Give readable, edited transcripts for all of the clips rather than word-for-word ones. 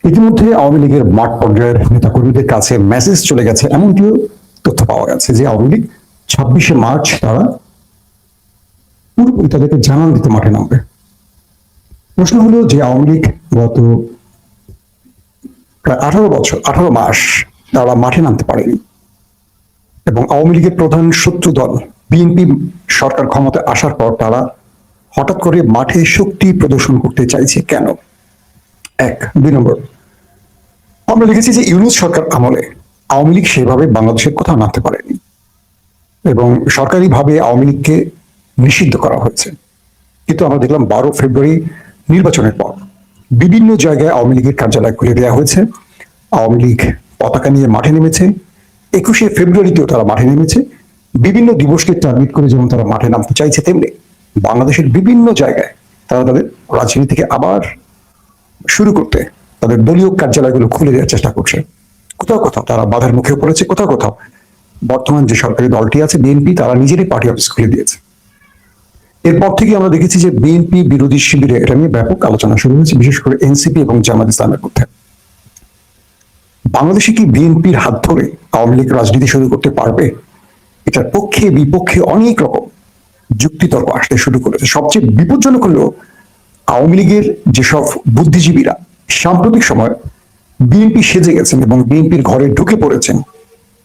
ইতিমধ্যে আওয়ামী লীগের মাঠ পর্যায়ের নেতাকর্মীদের কাছে মেসেজ চলে গেছে, এমনটিও তথ্য পাওয়া গেছে যে আওয়ামী লীগ 26শে মার্চ তারা পুরোপুরি তাদেরকে জানান দিতে মাঠে নামবে। প্রশ্ন হলো যে আওয়ামী লীগ গত প্রায় 18 মাস তারা মাঠে নামতে পারেনি এবং আওয়ামী লীগের প্রধান শত্রু দল বিএনপি সরকার ক্ষমতায় আসার পর তারা হঠাৎ করে মাঠে শক্তি প্রদর্শন করতে চাইছে কেন? এক। 2 নম্বর, আমরা লিখেছি যে ইউনূস সরকার আমলে আওয়ামী লীগ সেভাবে বাংলাদেশের কোথাও নামতে পারেনি এবং সরকারিভাবে আওয়ামী লীগকে নিষিদ্ধ করা হয়েছে। কিন্তু আমরা দেখলাম 12 ফেব্রুয়ারি নির্বাচনের পর বিভিন্ন জায়গায় আওয়ামী লীগের কার্যালয় খুলে দেওয়া হয়েছে, আওয়ামী লীগ পতাকা নিয়ে মাঠে নেমেছে, 21শে ফেব্রুয়ারিতেও তারা মাঠে নেমেছে। বিভিন্ন দিবসকে টার্গেট করে যেমন তারা মাঠে নামতে চাইছে, তেমনি বাংলাদেশের বিভিন্ন জায়গায় তারা তাদের রাজনীতিকে আবার শুরু করতে তাদের দলীয় কার্যালয়গুলো খুলে দেওয়ার চেষ্টা করছে। কোথাও কোথাও তারা বাধার মুখে পড়েছে, কোথাও কোথাও বর্তমান যে সরকারি দলটি আছে বিএনপি, তারা নিজেরই পার্টি অফিস খুলে দিয়েছে। এরপর থেকে আমরা দেখেছি যে বিএনপি বিরোধী শিবিরে এটা নিয়ে ব্যাপক আলোচনা শুরু হয়েছে, বিশেষ করে এনসিপি এবং জামাত ইসলামের মধ্যে। বাংলাদেশে কি বিএনপির হাত ধরে আওয়ামী লীগ রাজনীতি শুরু করতে পারবে? এটার পক্ষে বিপক্ষে অনেক রকম যুক্তিতর্ক আসতে শুরু করেছে। সবচেয়ে বিপজ্জনক হলো আওয়ামী লীগের যেসব বুদ্ধিজীবীরা সাম্প্রতিক সময় বিএনপি সেজে গেছেন এবং বিএনপির ঘরে ঢুকে পড়েছেন,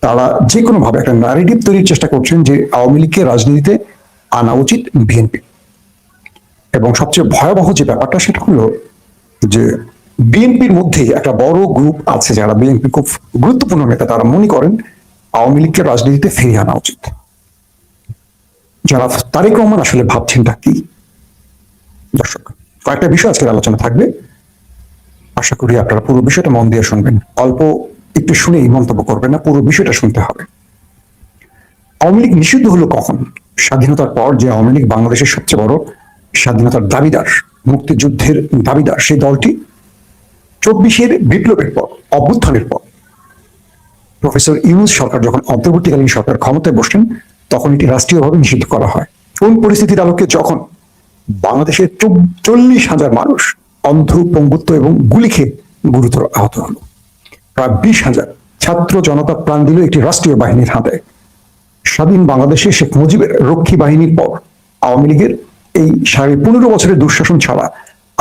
তারা যে কোনো ভাবে একটা ন্যারেটিভ তৈরির চেষ্টা করছেন যে আওয়ামী লীগকে রাজনীতিতে আনা উচিত বিএনপি। এবং সবচেয়ে ভয়াবহ যে ব্যাপারটা সেটা হলো যে বিএনপির মধ্যে একটা বড় গ্রুপ আছে যারা বিএনপি খুব গুরুত্বপূর্ণ নেতা, তারা মনে করেন আওয়ামী লীগকে রাজনীতিতে ফিরিয়ে আনা উচিত। যারা তারেক রহমান আসলে ভাবছেনটা কি? দর্শক, কয়েকটা বিষয় আজকের আলোচনা থাকবে, আশা করি আপনারা পুরো বিষয়টা মন দিয়ে শুনবেন, অল্প একটু শুনেই মন্তব্য করবেন না, পুরো বিষয়টা শুনতে হবে। আওয়ামী লীগ নিষিদ্ধ হলো কখন? স্বাধীনতার পর যে আওয়ামী লীগ বাংলাদেশের সবচেয়ে বড় স্বাধীনতার দাবিদার, মুক্তিযুদ্ধের দাবিদার, সেই দলটি 24-এর বিপ্লবের পর, অভ্যুত্থানের পর প্রফেসর ইউনূস সরকার যখন অন্তর্বর্তীকালীন সরকার ক্ষমতায় বসেন, তখন এটি রাষ্ট্রীয়ভাবে নিষিদ্ধ করা হয়। কোন পরিস্থিতির আলোকে? যখন বাংলাদেশের 40,000 মানুষ অন্ধ, পঙ্গুত্ব এবং গুলি খেয়ে গুরুতর আহত হলো। প্রায় 20,000 ছাত্র জনতা প্রাণ দিল একটি রাষ্ট্রীয় বাহিনীর হাতে। স্বাধীন বাংলাদেশে শেখ মুজিবের রক্ষী বাহিনীর পর আওয়ামী লীগের এই 15.5 বছরের দুঃশাসন ছাড়া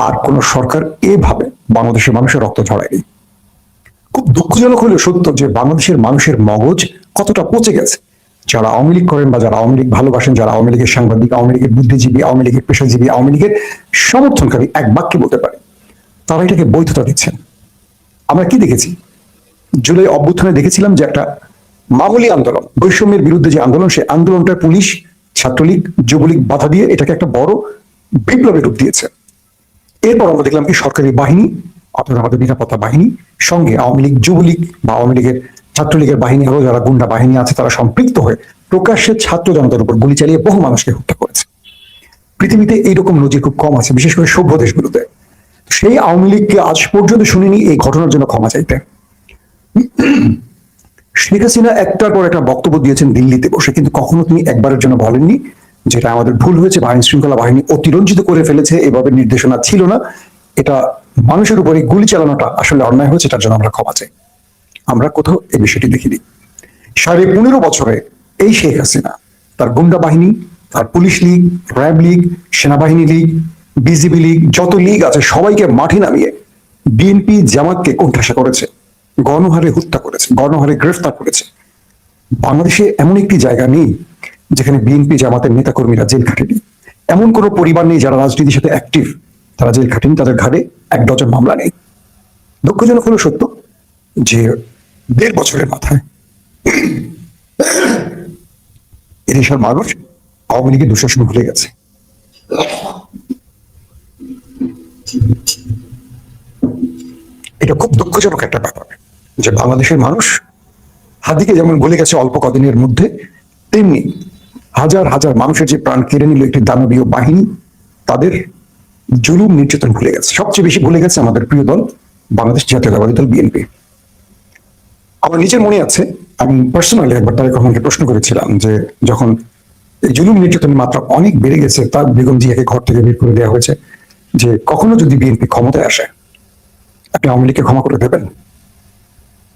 আর কোন সরকার এভাবে বাংলাদেশের মানুষের রক্ত ঝরায়নি। খুব দুঃখজনক হলেও সত্য যে বাংলাদেশের মানুষের মগজ কতটা পচে গেছে। যারা আওয়ামী লীগ করেন বা যারা আওয়ামী লীগ ভালোবাসেন, যারা আওয়ামী লীগের সাংবাদিক, আওয়ামী লীগের বুদ্ধিজীবী, আওয়ামী লীগের পেশাজীবী, আওয়ামী লীগের সমর্থনকারী, এক বাক্যে বলতে পারে তারা এটাকে বৈধতা দিচ্ছেন। আমরা কি দেখেছি? জুলাই অভ্যুত্থানে দেখেছিলাম যে একটা মামুলি আন্দোলন, বৈষম্যের বিরুদ্ধে যে আন্দোলন, সেই আন্দোলনটা পুলিশ, ছাত্রলীগ, যুবলীগ বাধা দিয়ে এটাকে একটা বড় বিপ্লবের রূপ দিয়েছে। এরপর আমরা দেখলাম কি সরকারি বাহিনী অর্থাৎ আমাদের নিরাপত্তা বাহিনী সঙ্গে আওয়ামী লীগ, যুবলীগ বা আওয়ামী লীগের ছাত্রলীগের বাহিনী আরো যারা গুন্ডা বাহিনী আছে তারা সম্পৃক্ত হয়ে প্রকাশ্যে ছাত্র জনতার উপর গুলি চালিয়ে বহু মানুষকে হত্যা করেছে। পৃথিবীতে এইরকম নজির খুব কম আছে, বিশেষ করে সভ্য দেশগুলোতে। সেই আওয়ামী লীগকে আজ পর্যন্ত শুনিনি এই ঘটনার জন্য ক্ষমা চাইতে। শেখ হাসিনা একটার পর একটা বক্তব্য দিয়েছেন দিল্লিতে বসে, কিন্তু কখনো তিনি একবারের জন্য বলেননি যেটা আমাদের ভুল হয়েছে, আইন শৃঙ্খলা বাহিনী অতিরঞ্জিত করে ফেলেছে, এভাবে নির্দেশনা ছিল না, এটা মানুষের উপরে গুলি চালানোটা আসলে অন্যায় হয়েছে, তার জন্য আমরা ক্ষমা চাই। আমরা কোথাও এই বিষয়টি দেখিনি। 15.5 বছরে এই শেখ হাসিনা তার গুন্ডা বাহিনী, তার পুলিশ লীগ, র্যাব লীগ, সেনাবাহিনী লীগ, বিজিবি লীগ, যত লীগ আছে সবাইকে মাঠে নামিয়ে বিএনপি জামাতকে কোণঠাসা করেছে, গণহারে হত্যা করেছে, গণহারে গ্রেফতার করেছে। বাংলাদেশে এমন একটি জায়গা নেই যেখানে বিএনপি জামাতের নেতাকর্মীরা জেল খাটেনি। এমন কোন পরিবার নেই যারা রাজনীতির সাথে অ্যাক্টিভ তারা জেল খাটেনি, তাদের ঘাড়ে 1 ডজন মামলা নেই। দুঃখজনক হলো সত্য যে 1.5 বছরের মাথায় এদেশের মানুষ আওয়ামী লীগের দুঃশাসন ভুলে গেছে। এটা খুব দুঃখজনক একটা ব্যাপার যে বাংলাদেশের মানুষ হাদিকে যেমন ভুলে গেছে অল্প কদিনের মধ্যে, তেমনি হাজার হাজার মানুষের যে প্রাণ কেড়ে নিল একটি দানবীয় বাহিনী, তাদের জুলুম নির্যাতন ভুলে গেছে। সবচেয়ে বেশি ভুলে গেছে আমাদের প্রিয় দল বাংলাদেশ জাতীয়তাবাদী দল বিএনপি। আমার নিজের মনে আছে, আমি পার্সোনালি একবার তারেক রহমানকে প্রশ্ন করেছিলাম যে যখন এই জুলুম নির্যাতনের মাত্রা অনেক বেড়ে গেছে, তার বেগম জিয়াকে ঘর থেকে বের করে দেওয়া হয়েছে, যে কখনো যদি বিএনপি ক্ষমতায় আসে আপনি আওয়ামী লীগকে ক্ষমা করে দেবেন?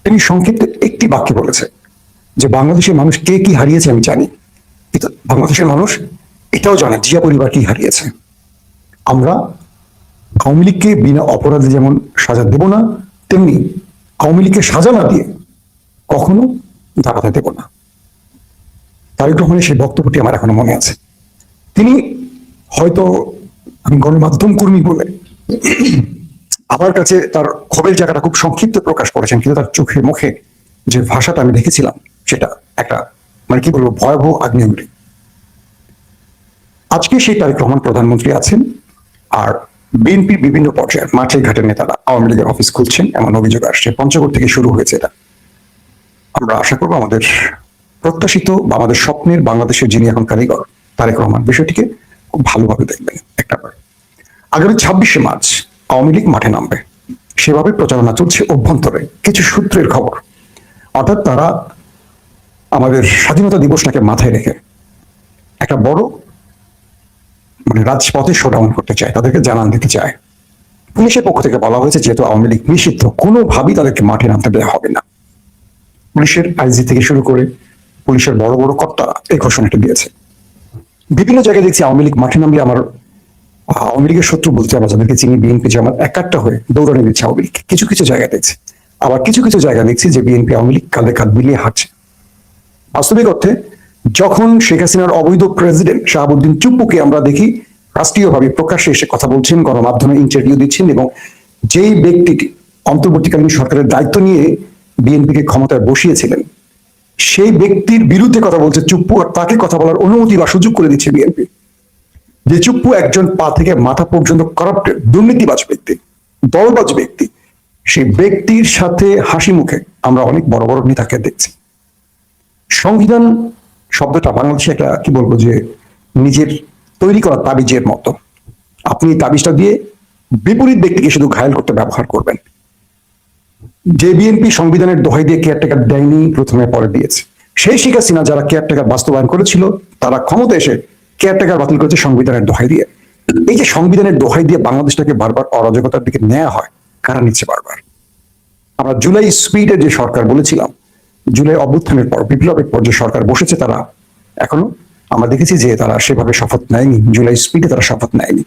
তিনি সংক্ষিপ্ত একটি বাক্যে বলেছে যে বাংলাদেশের মানুষ কে কি হারিয়েছে আমি জানি, কিন্তু বাংলাদেশের মানুষ এটাও জানে জিয়া পরিবার কি হারিয়েছে। আমরা আওয়ামী লীগকে বিনা অপরাধে যেমন সাজা দেব না, তেমনি আওয়ামী লীগকে সাজা না দিয়ে কখনো দাঁড়াতে দেব না। তারেক রহমানের সেই বক্তব্যটি আমার এখনো মনে আছে। তিনি হয়তো, আমি গণমাধ্যম কর্মী বলে আমার কাছে তার ক্ষোভের জায়গাটা খুব সংক্ষিপ্ত প্রকাশ করেছেন, কিন্তু তার চোখে মুখে যে ভাষাটা আমি দেখেছিলাম সেটা একটা, মানে কি বলবো, ভয়াবহ আগ্নেয়গিরি। আজকে সেই তারেক রহমান প্রধানমন্ত্রী আছেন, আর বিএনপির বিভিন্ন পর্যায়ের মাঠে ঘাটের নেতারা আওয়ামী লীগের অফিস খুলছেন, এমন অভিযোগ আসছে। পঞ্চগড় থেকে শুরু হয়েছে এটা। আমরা আশা করবো আমাদের প্রত্যাশিত বা আমাদের স্বপ্নের বাংলাদেশের যিনি এখন কারিগর তারেক রহমান বিষয়টিকে খুব ভালোভাবে দেখবেন। একটা আগামী 26শে মার্চ আওয়ামী লীগ মাঠে নামবে, সেভাবে প্রচারণা চলছে অভ্যন্তরে কিছু সূত্রের খবর। অর্থাৎ তারা আমাদের স্বাধীনতা দিবসটাকে মাথায় রেখে একটা বড় মানে রাজপথে শোডাউন করতে চায়, তাদেরকে জানান দিতে চায়। পুলিশের পক্ষ থেকে বলা হয়েছে যেহেতু আওয়ামী লীগ নিষিদ্ধ, কোনোভাবেই তাদেরকে মাঠে নামতে দেওয়া হবে না। পুলিশের আইজি থেকে শুরু করে পুলিশের বড় বড় কর্তারা এই ঘোষণাটি দিয়েছে। বিভিন্ন জায়গায় দেখছি আওয়ামী লীগ মাঠে নামলে আমার আওয়ামী লীগের শত্রু বলতে আমরা যাদেরকে চিনি বিএনপি যে আমার একাট্টা হয়ে দৌড়ানি দিচ্ছে আওয়ামী লীগ। কিছু কিছু জায়গায় দেখছি, আবার কিছু কিছু জায়গায় দেখছি যে বিএনপি আওয়ামী লীগ কাঁধে কাঁধ মিলিয়ে হাঁটছে। বাস্তবিক অর্থে যখন শেখ হাসিনার অবৈধ প্রেসিডেন্ট শাহাবুদ্দিন চুপ্পুকে আমরা দেখি রাষ্ট্রীয়ভাবে প্রকাশ্যে এসে কথা বলছেন, গণমাধ্যমে ইন্টারভিউ দিচ্ছেন, এবং যেই ব্যক্তিটি অন্তর্বর্তীকালীন সরকারের দায়িত্ব নিয়ে বিএনপিকে ক্ষমতায় বসিয়েছিলেন সেই ব্যক্তির বিরুদ্ধে কথা বলছে চুপ্পু, আর তাকে কথা বলার অনুমতি বা সুযোগ করে দিচ্ছে বিএনপি। যে চুপ্পু একজন পা থেকে মাথা পর্যন্ত করাপ্টেড, দুর্নীতিবাজ ব্যক্তি, দলবাজ ব্যক্তি, সেই ব্যক্তির সাথে হাসি মুখে আমরা অনেক বড় বড় নেতাকে দেখছি। সংবিধান শব্দটা বাংলাদেশে একটা কি বলবো, যে নিজের তৈরি করা তাবিজের মতো। আপনি তাবিজটা দিয়ে বিপরীত ব্যক্তিকে শুধু ঘায়েল করতে ব্যবহার করবেন। যে বিএনপি সংবিধানের দোহাই দিয়ে কেয়ারটেকার দেয়নি, প্রথমে পরে দিয়েছে। সেই শেখ হাসিনা যারা কেয়ারটেকার বাস্তবায়ন করেছিল তারা ক্ষমতা এসে কেয়ারটেকার বাতিল করেছে সংবিধানের দোহাই দিয়ে। এই যে সংবিধানের দোহাই দিয়ে বাংলাদেশটাকে বারবার অরাজকতার দিকে নেওয়া হয়, কারা নিচ্ছে বারবার? আমরা জুলাই স্পিডের যে সরকার বলেছিলাম, জুলাই অভ্যুত্থানের পর বিপ্লবের পর যে সরকার বসেছে, তারা এখনো আমরা দেখেছি যে তারা সেভাবে শপথ নেয়নি, জুলাই স্পিডে তারা শপথ নেয়নি।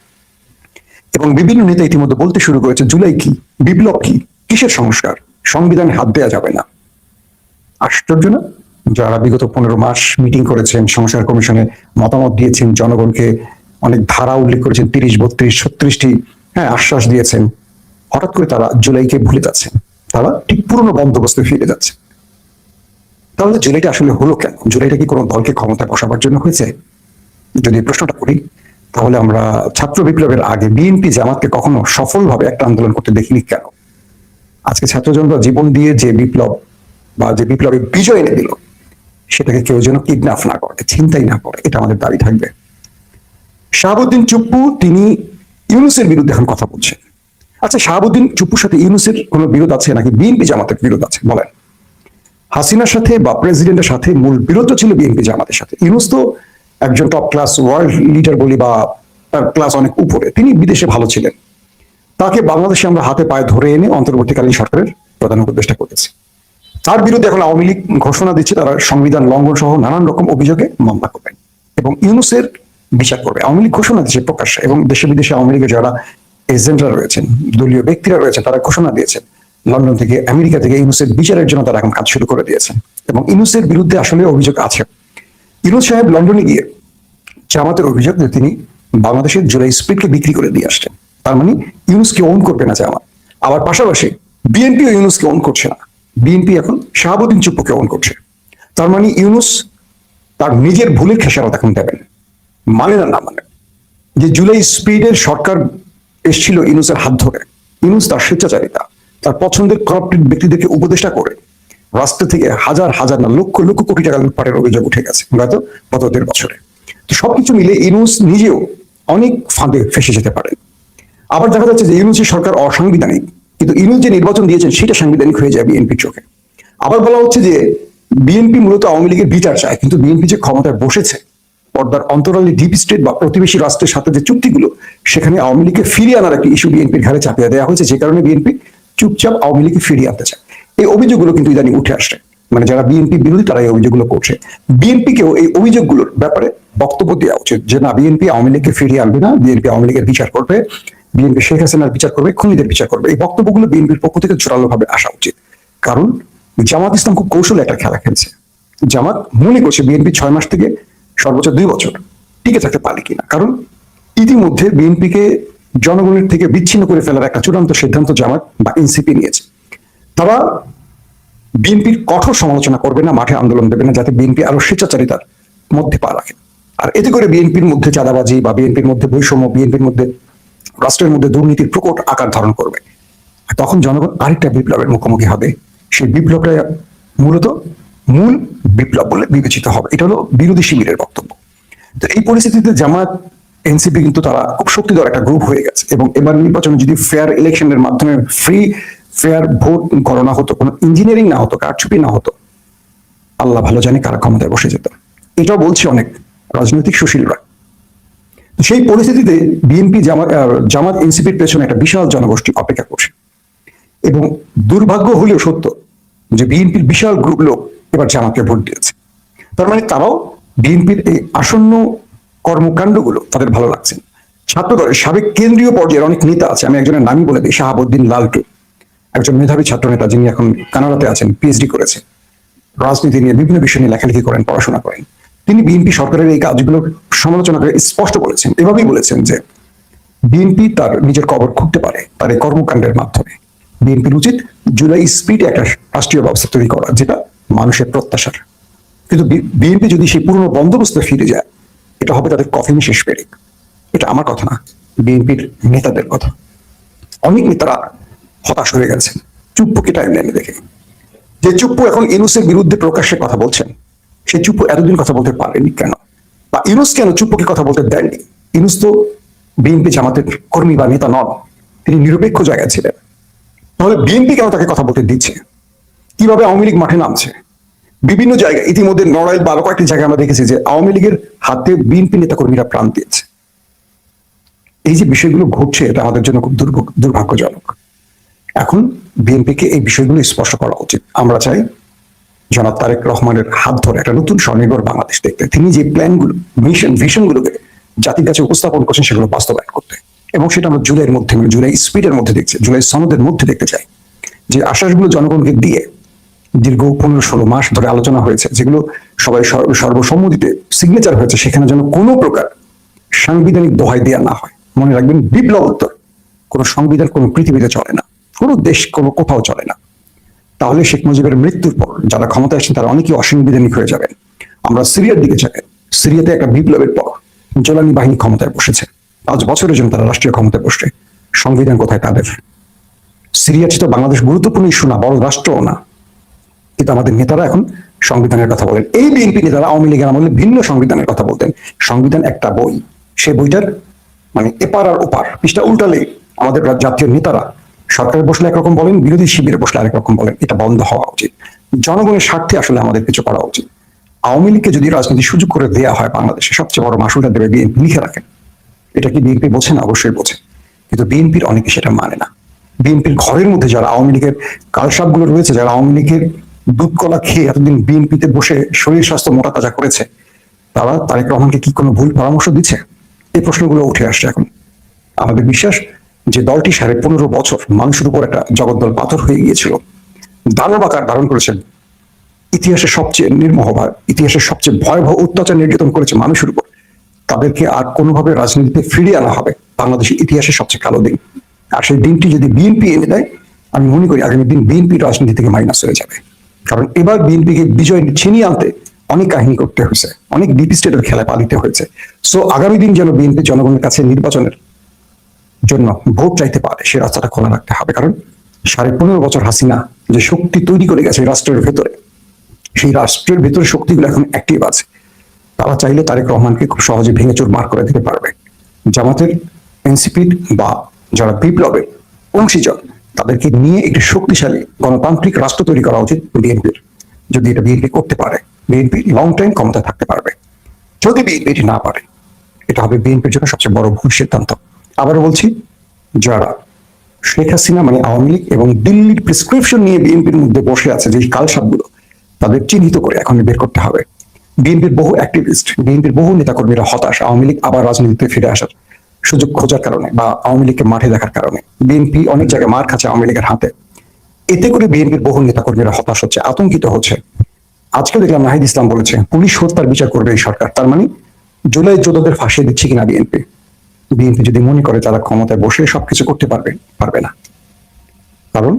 এবং বিভিন্ন নেতা ইতিমধ্যে বলতে শুরু করেছে জুলাই কি, বিপ্লব কি, কিসের সংস্কার, সংবিধানে হাত দেওয়া যাবে না। আশ্চর্য না? যারা বিগত 15 মাস মিটিং করেছেন, সংস্কার কমিশনে মতামত দিয়েছেন, জনগণকে অনেক ধারা উল্লেখ করেছেন, 30, 32, 36টি আশ্বাস দিয়েছেন, হঠাৎ করে তারা জুলাইকে ভুলে যাচ্ছেন। তারা ঠিক পুরনো বন্দোবস্তে ফিরে যাচ্ছে। তাহলে জুলাইটা আসলে হলো কেন? জুলাইটা কি কোনো দলকে ক্ষমতায় বসাবার জন্য হয়েছে? যদি প্রশ্নটা করি, তাহলে আমরা ছাত্র বিপ্লবের আগে বিএনপি জামাতকে কখনো সফলভাবে একটা আন্দোলন করতে দেখিনি কেন? আজকে ছাত্র জনতা জীবন দিয়ে যে বিপ্লব বা যে বিপ্লবী বিজয় এনে দিল, সেটাকে কেউ যেন কিডন্যাপ না করে, চিন্তাই না করে, এটা আমাদের দাবি থাকবে। শাহাবুদ্দিন চুপ্পু তিনি ইউনূসের বিরুদ্ধে এখন কথা বলছেন। আচ্ছা, শাহাবুদ্দিন চুপ্পুর সাথে ইউনূসের কোনো বিরোধ আছে নাকি বিএনপি জামাতের বিরোধ আছে বলেন? হাসিনার সাথে বা প্রেসিডেন্টের সাথে মূল বিরোধ ছিল বিএনপি জামাতের সাথে। ইউনূস তো একজন টপ ক্লাস ওয়ার্ল্ড লিডার বলি, বা তার ক্লাস অনেক উপরে, তিনি বিদেশে ভালো ছিলেন। তাকে বাংলাদেশে আমরা হাতে পায়ে ধরে এনে অন্তর্বর্তীকালীন সরকারের প্রধান উপদেষ্টা করেছি। তার বিরুদ্ধে এখন আওয়ামী লীগ ঘোষণা দিচ্ছে তারা সংবিধান লঙ্ঘন সহ নানান রকম অভিযোগে মামলা করবেন এবং ইউনূসের বিচার করবে। আওয়ামী লীগ ঘোষণা দিচ্ছে প্রকাশ্যে, এবং দেশে বিদেশে আওয়ামী লীগের যারা এজেন্টরা রয়েছেন, দলীয় ব্যক্তিরা রয়েছেন, তারা ঘোষণা দিয়েছেন লন্ডন থেকে, আমেরিকা থেকে ইউনূসের বিচারের জন্য তারা এখন কাজ শুরু করে দিয়েছেন। এবং ইউনূসের বিরুদ্ধে আসলে অভিযোগ আছে। ইউনূস সাহেব লন্ডনে গিয়ে জামাতের অভিযোগ যে তিনি বাংলাদেশের জুলাই স্পিডকে বিক্রি করে দিয়ে আসছেন। তার মানে ইউনূসকে ওন করবে না জামাত। আবার পাশাপাশি বিএনপি ইউনূসকে ওন করছে না, বিএনপি এখন শাহাবুদ্দিন চুপ্পুকে ওন করছে। তার মানে ইউনূস তার নিজের ভুলের খেসারত এখন দেবেন, মানে না মানে। যে জুলাই স্পিডের সরকার এসেছিল ইউনূসের হাত ধরে, ইউনূস তার স্বেচ্ছাচারিতা, তার পছন্দের করাপ্টেড ব্যক্তিদেরকে উপদেষ্টা করে রাষ্ট্র থেকে হাজার হাজার না লক্ষ লক্ষ কোটি টাকা লুটপাটের অভিযোগ উঠে গেছে গত 1.5 বছরে। তো সবকিছু মিলে ইউনূস নিজেও অনেক ফাঁদে ফেসে যেতে পারেন। আবার দেখা যাচ্ছে যে ইউনূসের সরকার অসাংবিধানিক, কিন্তু ইউনূস যে নির্বাচন দিয়েছেন সেটা সাংবিধানিক হয়ে যায় বিএনপির চোখে। আবার বলা হচ্ছে যে বিএনপি মূলত আওয়ামী লীগের বিচার চায়, কিন্তু বিএনপি যে ক্ষমতায় বসেছে, পর্দার অন্তরালে ডিপ স্টেট বা প্রতিবেশী রাষ্ট্রের সাথে যে চুক্তিগুলো, সেখানে আওয়ামী লীগকে ফিরিয়ে আনার একটি ইস্যু বিএনপির ঘাড়ে চাপিয়ে দেওয়া হয়েছে, যে কারণে বিএনপি চুপচাপ আওয়ামী লীগকে ফিরিয়ে আনতে চায়। এই অভিযোগগুলো কিন্তু ইদানিং উঠে আসছে, মানে যারা বিএনপি বিরোধী তারা এই অভিযোগগুলো করছে। বিএনপিকেও এই অভিযোগগুলোর ব্যাপারে বক্তব্য দেওয়া উচিত যে না, বিএনপি আওয়ামী লীগকে ফিরিয়ে আনবে না, বিএনপি আওয়ামী লীগের বিচার করবে, বিএনপি শেখ হাসিনার বিচার করবে, খুনিদের বিচার করবে। এই বক্তব্যগুলো বিএনপির পক্ষ থেকে জোরালো ভাবে আসা উচিত। কারণ জামাত ইসলাম খুব কৌশলে একটা খেলা খেলছে। জামাত মনে করছে বিএনপি 6 মাস থেকে সর্বোচ্চ 2 বছর টিকে থাকতে পারে কিনা, কারণ ইতিমধ্যে বিএনপিকে জনগণের থেকে বিচ্ছিন্ন করে ফেলার একটা চূড়ান্ত সিদ্ধান্ত জামাত বা এনসিপি নিয়েছে। তারা বিএনপির কঠোর সমালোচনা করবে না, মাঠে আন্দোলন দেবে না, যাতে বিএনপি আরো স্বেচ্ছাচারিতার মধ্যে পা রাখে। আর এতে করে বিএনপির মধ্যে চাঁদাবাজি বা বিএনপির মধ্যে বৈষম্য, বিএনপির মধ্যে রাষ্ট্রের মধ্যে দুর্নীতির প্রকট আকার ধারণ করবে। তখন জনগণ আরেকটা বিপ্লবের মুখোমুখি হবে। সেই বিপ্লবটা মূলত মূল বিপ্লব বলে বিবেচিত হবে। এটা হলো বিরোধী শিবিরের বক্তব্য। তো এই পরিস্থিতিতে জামাত এনসিপি কিন্তু তারা খুব শক্তিধর একটা গ্রুপ হয়ে গেছে, এবং এবার নির্বাচনে যদি ফেয়ার ইলেকশনের মাধ্যমে ফ্রি ফেয়ার ভোট গণনা হতো, কোনো ইঞ্জিনিয়ারিং না হতো, কারচুপি না হতো, আল্লাহ ভালো জানে কারা ক্ষমতায় বসে যেত। এটাও বলছে অনেক রাজনৈতিক সুশীলরা। সেই পরিস্থিতিতে বিএনপি জামাত এনসিপির পেছনে একটা বিশাল জনগোষ্ঠী অপেক্ষা করছে, এবং দুর্ভাগ্য হলেও সত্য যে বিএনপির বিশাল গ্রুপ লোক এবার জামাতকে ভোট দিয়েছে। তার মানে তারাও বিএনপির এই আসন্ন কর্মকাণ্ডগুলো তাদের ভালো লাগছে। ছাত্রদলের সাবেক কেন্দ্রীয় পর্যায়ের অনেক নেতা আছে, আমি একজনের নামই বলে দিই, শাহাবুদ্দিন লালটু, একজন মেধাবী ছাত্র নেতা, যিনি এখন কানাডাতে আছেন, পিএইচডি করেছে, রাজনীতি নিয়ে বিভিন্ন বিষয় নিয়ে লেখালেখি করেন, পড়াশোনা করেন। তিনি বিএনপি সরকারের এই কাজগুলোর সমালোচনা করে স্পষ্ট বলেছেন, এভাবেই বলেছেন যে বিএনপি তার নিজের কবর খুঁড়তে পারে তার এই কর্মকাণ্ডের মাধ্যমে। বিএনপির উচিত জুলাই স্পিডে একটা রাষ্ট্রীয় ব্যবস্থা তৈরি করা, যেটা মানুষের প্রত্যাশার। কিন্তু বিএনপি যদি সেই পুরনো বন্দোবস্তে ফিরে যায়, এটা হবে তাদের কফিনে শেষ পেরেক। এটা আমার কথা না, বিএনপির নেতাদের কথা। অনেক নেতারা হতাশ হয়ে গেছেন চুপ্পুকে টাইমলাইনে দেখে। যে চুপ্পু এখন ইউনূসের বিরুদ্ধে প্রকাশ্যে কথা বলছেন, সেই চুপ্পু এতদিন কথা বলতে পারেনি কেন, বা ইউনূস কেন চুপ্পুকে কথা বলতে দেননি? ইউনূস তো বিএনপি জামাতের কর্মী বা নেতা নন, তিনি নিরপেক্ষ জায়গায় ছিলেন। তাহলে বিএনপি কেন তাকে কথা বলতে দিচ্ছে? কিভাবে আওয়ামী লীগ মাঠে নামছে? বিভিন্ন জায়গায় ইতিমধ্যে নড়াইল বা আরো কয়েকটি জায়গায় আমরা দেখেছি যে আওয়ামী লীগের হাতে বিএনপি নেতা কর্মীরা প্রাণ দিয়েছে। এই যে বিষয়গুলো ঘটছে, এটা আমাদের জন্য খুব দুর্ভাগ্যজনক। এখন বিএনপিকে এই বিষয়গুলো স্পষ্ট করা উচিত। আমরা চাই জনাব তারেক রহমানের হাত ধরে একটা নতুন স্বনির্ভর বাংলাদেশ দেখতে, তিনি যে প্ল্যানগুলো, ভিশনগুলোকে জাতির কাছে উপস্থাপন করছেন, সেগুলো বাস্তবায়ন করতে। এবং সেটা আমরা জুলাইয়ের মধ্যে, জুলাই স্পিডের মধ্যে দেখছি, জুলাই সনদের মধ্যে দেখতে চাই। যে আশ্বাসগুলো জনগণকে দিয়ে দীর্ঘ 15-16 মাস ধরে আলোচনা হয়েছে, যেগুলো সবাই সর্বসম্মতিতে সিগনেচার হয়েছে, সেখানে যেন কোনো প্রকার সাংবিধানিক দোহাই দেওয়া না হয়। মনে রাখবেন, বিপ্লবোত্তর কোনো সংবিধান কোনো পৃথিবীতে চলে না, কোনো দেশ কোনো কোথাও চলে না। তাহলে শেখ মুজিবের মৃত্যুর পর যারা ক্ষমতায় আসছেন তারা অনেকেই অসাংবিধানিক হয়ে যাবেন। আমরা সিরিয়ার দিকে যাই, সিরিয়াতে একটা বিপ্লবের পর জোলানি বাহিনী ক্ষমতায় বসেছে, 5 বছরের জন্য তারা রাষ্ট্রীয় ক্ষমতায় বসছে। সংবিধান কোথায় তাদের? সিরিয়া ছিল বাংলাদেশ গুরুত্বপূর্ণ ইস্যু না, বড় রাষ্ট্রও না, কিন্তু আমাদের নেতারা এখন সংবিধানের কথা বলেন। এই বিএনপি নেতারা আওয়ামী লীগের আমলে ভিন্ন সংবিধানের কথা বলতেন। সংবিধান একটা বই, সেই বইটার মানে এপার আর ওপার পৃষ্ঠা উল্টালে আমাদের জাতীয় নেতারা সরকারে বসলে একরকম বলেন, বিরোধী শিবিরে বসলে আরেক রকম বলেন। এটা বন্ধ হওয়া উচিত। জনগণের স্বার্থে আসলে আমাদের কিছু করা উচিত। আওয়ামী লীগকে যদি রাজনীতি সুযোগ করে দেওয়া হয়, বাংলাদেশে সবচেয়ে বড় মাসুলটা দেবে বিএনপি। লিখে রাখেন, এটা কি বিএনপি বোঝে না? অবশ্যই বোঝে, কিন্তু বিএনপির অনেকে সেটা মানে না। বিএনপির ঘরের মধ্যে যারা আওয়ামী লীগের কালসাপগুলো রয়েছে, যারা আওয়ামী লীগের দুধ কলা খেয়ে এতদিন বিএনপিতে বসে শরীর স্বাস্থ্য মোটা তাজা করেছে, তারা তারেক রহমানকে কি কোনো ভুল পরামর্শ দিচ্ছে? এই প্রশ্নগুলো উঠে আসছে এখন। আমাদের বিশ্বাস যে দলটি 15.5 বছর মানুষের উপর একটা জগদ্দল পাথর হয়ে গিয়েছিল, দানব আকার ধারণ করেছেন, ইতিহাসের সবচেয়ে নির্মম, ইতিহাসের সবচেয়ে ভয়াবহ অত্যাচার নির্যাতন করেছে মানুষের উপর, তাদেরকে আর কোনোভাবে রাজনীতিতে ফিরিয়ে আনা হবে বাংলাদেশের ইতিহাসের সবচেয়ে কালো দিন। আর সেই দিনটি যদি বিএনপি এনে দেয়, আমি মনে করি আগামী দিন বিএনপি রাজনীতি থেকে মাইনাস হয়ে যাবে। কারণ এবার বিএনপিকে বিজয় ছিনিয়ে আনতে অনেক কাহিনী করতে হয়েছে, অনেক ডিপ স্টেটের খেলা পালিতে হয়েছে। সো আগামী দিন যেন বিএনপি জনগণের কাছে নির্বাচনের জন্য ভোট চাইতে পারে, সে রাস্তাটা খোলা রাখতে হবে। কারণ 15.5 বছর হাসিনা যে শক্তি তৈরি করে গেছে রাষ্ট্রের ভেতরে, সেই রাষ্ট্রের ভেতরে শক্তিগুলো এখন অ্যাক্টিভ আছে। তারা চাইলে তারেক রহমানকে খুব সহজে ভেঙে চুরমার করে দিতে পারবে। জামাতের, এনসিপির বা যারা বিপ্লবের অংশীজন, তাদেরকে নিয়ে একটি শক্তিশালী গণতান্ত্রিক রাষ্ট্র তৈরি করা উচিত বিএনপির। যদি এটা বিএনপি করতে পারে, বিএনপি লং টাইম ক্ষমতায় থাকতে পারবে। যদি বিএনপি এটি না পারে, এটা হবে বিএনপির জন্য সবচেয়ে বড় ভুল সিদ্ধান্ত। আবারও বলছি, যারা শেখ হাসিনা মানে আওয়ামী লীগ এবং দিল্লির প্রেসক্রিপশন নিয়ে বিএনপির মধ্যে বসে আছে যে কালসাপগুলো, তাদের চিহ্নিত করে এখন বের করতে হবে। বিএনপির বহু অ্যাক্টিভিস্ট, বিএনপির বহু নেতাকর্মীরা হতাশ আওয়ামী লীগ আবার রাজনীতিতে ফিরে আসার সুযোগ খোঁজার কারণে বা আওয়ামী লীগকে মাঠে দেখার কারণে। বিএনপি অনেক জায়গায় মার খাচ্ছে আওয়ামী লীগের হাতে। এতে করে বিএনপির বহু নেতাকর্মীরা হতাশ হচ্ছে, আতঙ্কিত হচ্ছে। আজকে দেখলাম নাহিদ ইসলাম বলেছে পুলিশ হত্যার বিচার করবে এই সরকার। তার মানে জুলাই যোদ্ধাদের ফাঁসিয়ে দিচ্ছে কিনা বিএনপি? বিএনপি যদি মনে করে তারা ক্ষমতায় বসে সবকিছু করতে পারবে, পারবে না। কারণ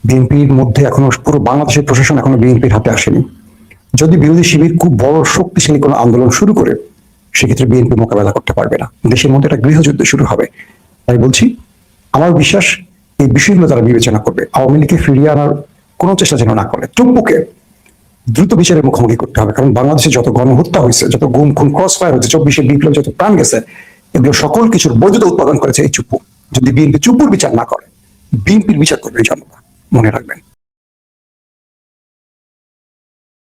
বিএনপির মধ্যে এখনো পুরো বাংলাদেশের প্রশাসন এখনো বিএনপির হাতে আসেনি। যদি বিরোধী শিবির খুব বড় শক্তিশালী কোনো আন্দোলন শুরু করে, সেক্ষেত্রে বিএনপি মোকাবেলা করতে পারবে না, দেশের মধ্যে একটা গৃহযুদ্ধ শুরু হবে। তাই বলছি, আমার বিশ্বাস এই বিষয়গুলো তারা বিবেচনা করবে, আওয়ামী লীগকে ফিরিয়ে আনার কোনো চেষ্টা যেন না করে। চুপ্পুকে দ্রুত বিচারের মুখোমুখি করতে হবে, কারণ বাংলাদেশে যত গণহত্যা হয়েছে, যত গুম খুন ক্রস ফায়ার হয়েছে, 24শে বিপ্লব যত প্রাণ গেছে, এগুলো সকল কিছুর বৈধতা উৎপাদন করেছে এই চুপ্পু। যদি বিএনপি চুপ্পুর বিচার না করে, বিএনপির বিচার করবে এই জনতা, মনে রাখবেন।